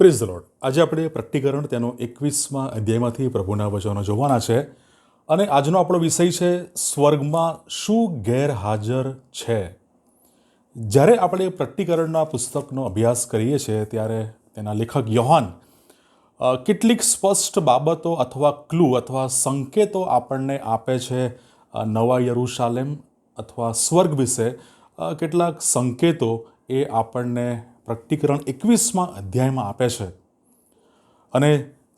Praise the lord. આજે આપણે પ્રકટીકરણ તેનો 21મા અધ્યાયમાંથી પ્રભુના વચનો જોવાના છે અને આજનો આપણો વિષય છે સ્વર્ગમાં શું ગેરહાજર છે. જ્યારે આપણે પ્રકટીકરણના પુસ્તકનો અભ્યાસ કરીએ છીએ ત્યારે તેના લેખક યોહાન કેટલીક સ્પષ્ટ બાબતો અથવા ક્લુ અથવા સંકેતો આપણને આપે છે નવા યરુશાલેમ અથવા સ્વર્ગ વિશે. કેટલાક સંકેતો એ આપણને પ્રકટીકરણ 21મા અધ્યાયમાં આપે છે અને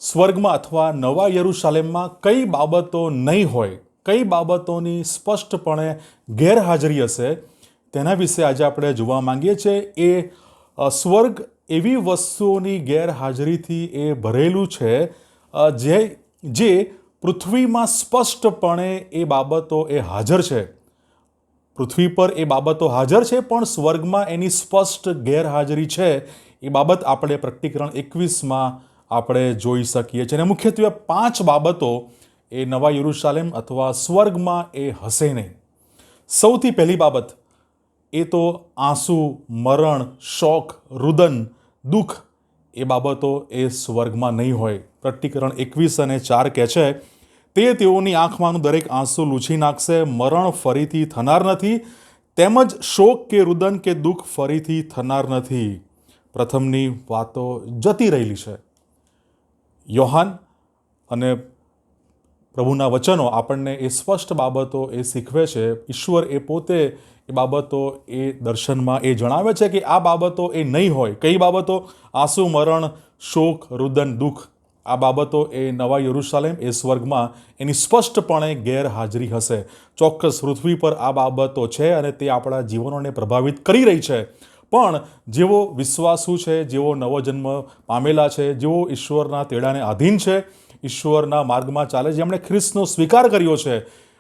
સ્વર્ગમાં અથવા નવા યરુશાલેમમાં કઈ બાબતો નહીં હોય, કઈ બાબતોની સ્પષ્ટપણે ગેરહાજરી હશે તેના વિશે આજે આપણે જોવા માંગીએ છીએ. એ સ્વર્ગ એવી વસ્તુઓની ગેરહાજરીથી એ ભરેલું છે જે પૃથ્વીમાં સ્પષ્ટપણે એ બાબતો એ હાજર છે. પૃથ્વી પર એ બાબતો હાજર છે પણ સ્વર્ગમાં એની સ્પષ્ટ ગેરહાજરી છે. એ બાબત આપણે પ્રકટીકરણ 21માં આપણે જોઈ શકીએ છીએ અને મુખ્યત્વે 5 બાબતો એ નવા યરુશાલેમ અથવા સ્વર્ગમાં એ હશે નહીં. સૌથી પહેલી બાબત એ તો આંસુ, મરણ, શોક, રુદન, દુઃખ એ બાબતો એ સ્વર્ગમાં નહીં હોય. પ્રકટીકરણ 21 અને 4 કહે છે, તે તેઓની આંખમાંનું દરેક આંસુ લૂછી નાખશે, મરણ ફરીથી થનાર નથી, તેમજ શોક કે રુદન કે દુઃખ ફરીથી થનાર નથી. પ્રથમની વાતો જતી રહેલી છે. યોહાન અને પ્રભુના વચનો આપણને એ સ્પષ્ટ બાબતો એ શીખવે છે. ઈશ્વર એ પોતે એ બાબતો એ દર્શનમાં એ જણાવે છે કે આ બાબતો એ નહીં હોય. કઈ બાબતો? આંસુ, મરણ, શોક, રુદન, દુઃખ. આ બાબતો એ નવા યરુશાલેમ એ સ્વર્ગમાં એની સ્પષ્ટપણે ગેરહાજરી હશે. ચોક્કસ પૃથ્વી પર આ બાબતો છે અને તે આપણા જીવનોને પ્રભાવિત કરી રહી છે. પણ જેઓ વિશ્વાસુ છે, જેઓ નવો જન્મ પામેલા છે, જેઓ ઈશ્વરના તેડાને આધીન છે, ઈશ્વરના માર્ગમાં ચાલે, જેમણે ખ્રિસ્તનો સ્વીકાર કર્યો છે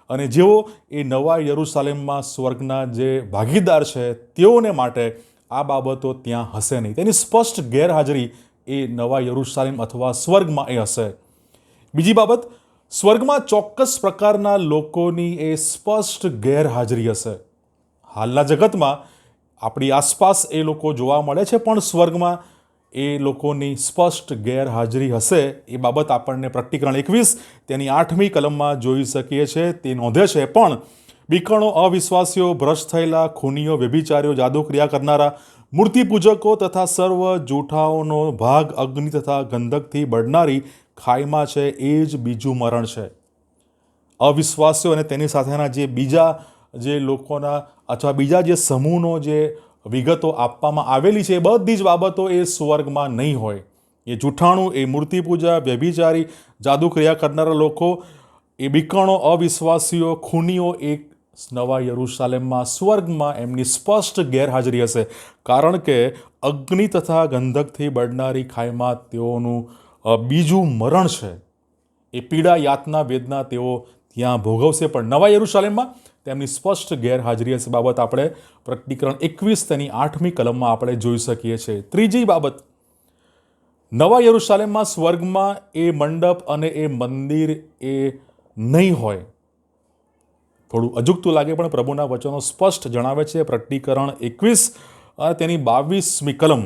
અને જેઓ એ નવા યરુશાલેમમાં સ્વર્ગના જે ભાગીદાર છે તેઓને માટે આ બાબતો ત્યાં હશે નહીં. તેની સ્પષ્ટ ગેરહાજરી એ નવા યરુશાલેમ અથવા સ્વર્ગમાં એ હશે. બીજી બાબત, સ્વર્ગમાં ચોક્કસ પ્રકારના લોકોની એ સ્પષ્ટ ગેરહાજરી હશે. હાલના જગતમાં આપણી આસપાસ એ લોકો જોવા મળે છે પણ સ્વર્ગમાં એ લોકોની સ્પષ્ટ ગેરહાજરી હશે. એ બાબત આપણને પ્રકટીકરણ 21 તેની 8મી કલમમાં જોઈ શકીએ છીએ. તે નોંધે છે, પણ બીકણો, અવિશ્વાસીઓ, ભ્રષ્ટ થયેલા, ખૂનીઓ, વ્યભિચારીઓ, જાદુક્રિયા કરનારા, મૂર્તિ પૂજકો તથા સર્વ જૂઠાઓનો ભાગ અગ્નિ તથા ગંધકથી બળનારી ખાઈમાં છે. એ જ બીજું મરણ છે. અવિશ્વાસીઓ અને તેની સાથેના જે બીજા જે લોકોના અથવા બીજા જે સમૂહનો જે વિગતો આપવામાં આવેલી છે એ બધી જ બાબતો એ સ્વર્ગમાં નહીં હોય. એ જૂઠાણું, એ મૂર્તિ પૂજા, વ્યભિચારી, જાદુક્રિયા કરનારા લોકો, એ બીકણો, અવિશ્વાસીઓ, ખૂનીઓ એ નવા યરુશાલેમમાં સ્વર્ગમાં એમની સ્પષ્ટ ગેરહાજરી હશે. કારણ કે અગ્નિ તથા ગંધકથી બળનારી ખાઈમાં તેઓનું બીજું મરણ છે. એ પીડા, યાતના, વેદના તેઓ ત્યાં ભોગવશે. પણ નવા યરુશાલેમમાં તેમની સ્પષ્ટ ગેરહાજરી હશે. બાબત આપણે પ્રકટીકરણ 21 તેની 8મી કલમમાં આપણે જોઈ શકીએ છીએ. ત્રીજી બાબત, નવા યરુશાલેમમાં સ્વર્ગમાં એ મંડપ અને એ મંદિર એ નહીં હોય. થોડું અજુગતું લાગે પણ પ્રભુના વચનો સ્પષ્ટ જણાવે છે. પ્રકટીકરણ 21 તેની 22મી કલમ,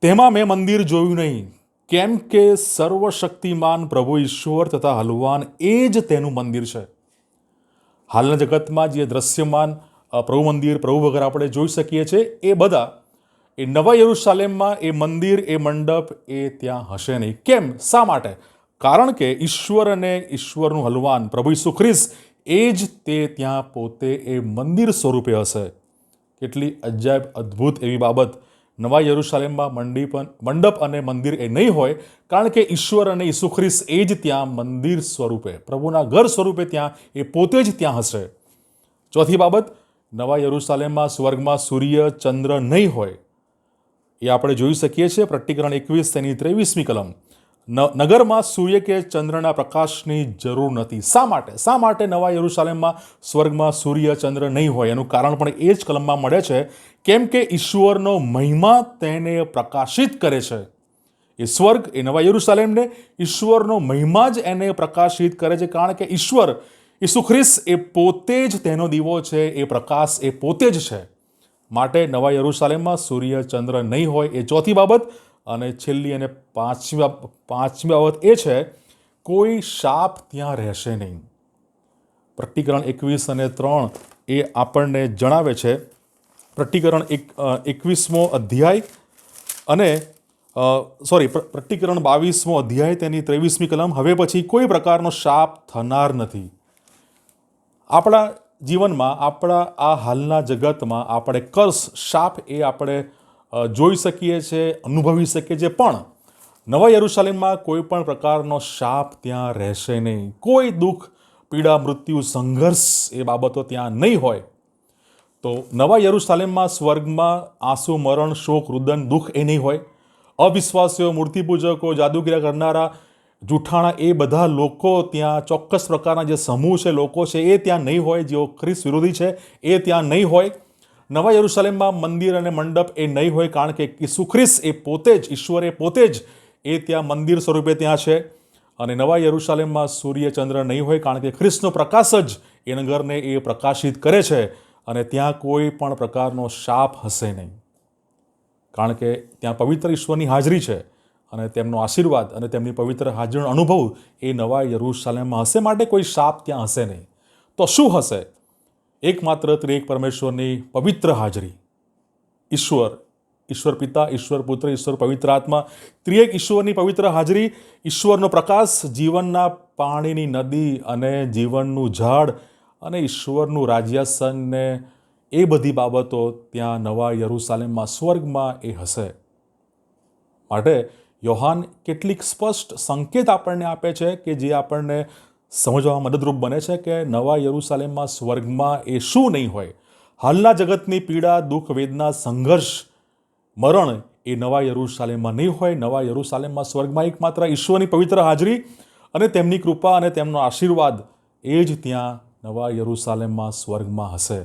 તેમાં મેં મંદિર જોયું નહીં, કેમ કે સર્વશક્તિમાન પ્રભુ ઈશ્વર તથા હલવાન એ જ તેનું મંદિર છે. હાલના જગતમાં જે દ્રશ્યમાન પ્રભુ મંદિર, પ્રભુ વગર આપણે જોઈ શકીએ છીએ એ બધા એ નવા યરુશાલેમમાં એ મંદિર, એ મંડપ એ ત્યાં હશે નહીં. કેમ? શા માટે? કારણ કે ઈશ્વર અને ઈશ્વરનું હલવાન પ્રભુ ઈસુ ખ્રિસ્ત એ જ તે ત્યાં પોતે એ મંદિર સ્વરૂપે હશે. કેટલી અજાયબ અદ્ભુત એવી બાબત. નવા યરુશાલેમમાં મંડપ અને મંદિર એ નહીં હોય કારણ કે ઈશ્વર અને ઈસુ ખ્રિસ્ત એ જ ત્યાં મંદિર સ્વરૂપે, પ્રભુના ઘર સ્વરૂપે ત્યાં એ પોતે જ ત્યાં હશે. ચોથી બાબત, નવા યરુશાલેમમાં સ્વર્ગમાં સૂર્ય, ચંદ્ર નહીં હોય. એ આપણે જોઈ શકીએ છીએ. પ્રકટીકરણ 21 તેની 23મી કલમ, નગરમાં સૂર્ય કે ચંદ્રના પ્રકાશની જરૂર નથી. શા માટે? શા માટે નવા યરુશાલેમમાં સ્વર્ગમાં સૂર્ય, ચંદ્ર નહીં હોય? એનું કારણ પણ એ જ કલમમાં મળે છે. કેમ કે ઈશ્વરનો મહિમા તેને પ્રકાશિત કરે છે. એ સ્વર્ગ, એ નવા યરુશાલેમને ઈશ્વરનો મહિમા જ એને પ્રકાશિત કરે છે. કારણ કે ઈશ્વર, ઈસુ ખ્રિસ્ત એ પોતે જ તેનો દીવો છે, એ પ્રકાશ એ પોતે જ છે. માટે નવા યરુશાલેમમાં સૂર્ય, ચંદ્ર નહીં હોય. એ ચોથી બાબત. અને છેલ્લી અને પાંચમી બાબત એ છે, કોઈ શાપ ત્યાં રહેશે નહીં. પ્રકટીકરણ 21:3 એ આપણને જણાવે છે, પ્રકટીકરણ 21મો અધ્યાય અને પ્રકટીકરણ 22મો અધ્યાય તેની 23મી કલમ, હવે પછી કોઈ પ્રકારનો શાપ થનાર નથી. આપણા જીવનમાં, આપણા આ હાલના જગતમાં આપણે કર્સ, શાપ એ આપણે જોઈ શકીએ છીએ, અનુભવી શકીએ છીએ, પણ નવા યરુશાલેમમાં કોઈ પણ પ્રકારનો શાપ ત્યાં રહેશે નહીં. કોઈ દુઃખ, પીડા, મૃત્યુ, સંઘર્ષ એ બાબતો ત્યાં નહીં હોય. તો નવા યરુશાલેમમાં, સ્વર્ગમાં આંસુ, મરણ, શોક, રુદન, દુઃખ એ નહીં હોય. અવિશ્વાસીઓ, મૂર્તિપૂજકો, જાદુગીરા કરનારા, જૂઠાણા એ બધા લોકો ત્યાં, ચોક્કસ પ્રકારના જે સમૂહ છે, લોકો છે, એ ત્યાં નહીં હોય. જેઓ ખ્રિસ્ત વિરોધી છે એ ત્યાં નહીં હોય. નવા યરુશાલેમમાં મંદિર અને મંડપ એ નહીં હોય, કારણ કે ઈસુ ખ્રિસ્ત એ પોતે જ, ઈશ્વર એ પોતે જ એ ત્યાં મંદિર સ્વરૂપે ત્યાં છે. અને નવા યરુશાલેમમાં સૂર્ય ચંદ્ર નહીં હોય, કારણ કે ખ્રિસ્તનો પ્રકાશ જ એ નગરને એ પ્રકાશિત કરે છે. અને ત્યાં કોઈ પણ પ્રકારનો શાપ હશે નહીં, કારણ કે ત્યાં પવિત્ર ઈશ્વરની હાજરી છે અને તેમનો આશીર્વાદ અને તેમની પવિત્ર હાજરીનો અનુભવ એ નવા યરુશાલેમમાં હશે. માટે કોઈ શાપ ત્યાં હશે નહીં. તો શું હશે? એકમાત્ર ત્રિએક પરમેશ્વરની પવિત્ર હાજરી. ઈશ્વર પિતા, ઈશ્વર પુત્ર, ઈશ્વર પવિત્ર આત્મા, ત્રિએક ઈશ્વરની પવિત્ર હાજરી, ઈશ્વરનો પ્રકાશ, જીવનના પાણીની નદી અને જીવનનું ઝાડ અને ઈશ્વરનું રાજ્યાસનને એ બધી બાબતો ત્યાં નવા યરુશાલેમમાં, સ્વર્ગમાં એ હશે. માટે યોહાન કેટલીક સ્પષ્ટ સંકેત આપણને આપે છે કે જે આપણને સમજવામાં મદદરૂપ બને છે કે નવા યરુશાલેમમાં, સ્વર્ગમાં એ શું નહીં હોય. હાલના જગતની પીડા, દુઃખ, વેદના, સંઘર્ષ, મરણ એ નવા યરુશાલેમમાં નહીં હોય. નવા યરુશાલેમમાં, સ્વર્ગમાં એકમાત્ર ઈશ્વરની પવિત્ર હાજરી અને તેમની કૃપા અને તેમનો આશીર્વાદ એ જ ત્યાં નવા યરુશાલેમમાં, સ્વર્ગમાં હશે.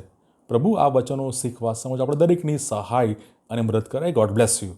પ્રભુ આ વચનો શીખવા સમજ આપણે દરેકની સહાય અને મદદ કરે. God bless you.